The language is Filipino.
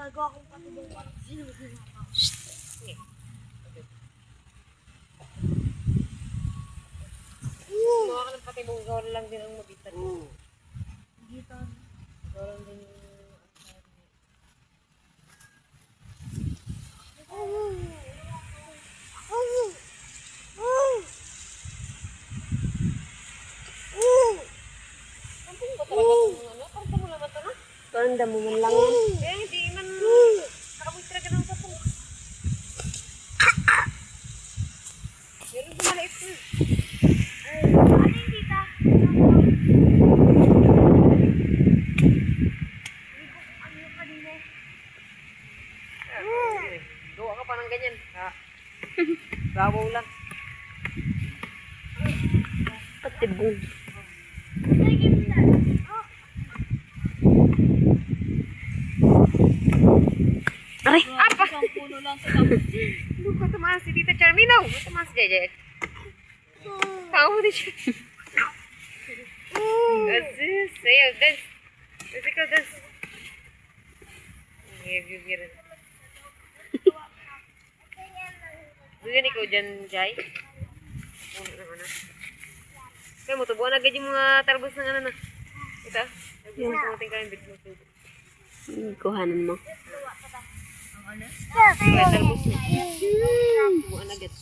gagawa akong patibong parang sino ginagawa. Sige. Mga ka ng patibong, ikaw lang din ang mabitan. Gitan. Ikaw lang din yung... Kampung ba talaga kung ano? Parang mo naman ito na? Parang damo man lang yan. Kaya hindi man... Nakamoy talaga ng kapong. Meron din maliit na. Ano yung tita? Ano yung kanina? Gawa ka pa ng ganyan. Bawaw lang. Patibong. Sige, tita. Aray! Apa? Isang puno lang sa Ano ko tumaas si Tita Charminaw? Ano tumaas si Jejet? Tao din siya. Aziz, sayo, das. Das ikaw, das. Bigyan. Bigyan ikaw dyan, Jai. Ano naman na. Kaya mo, tubuan agad yung mga tarbos ng ano na. Ito. Nagbisan ko natin kayong bit mo. Kuhanan mo. Kaya tarbos mo. Tubuan agad.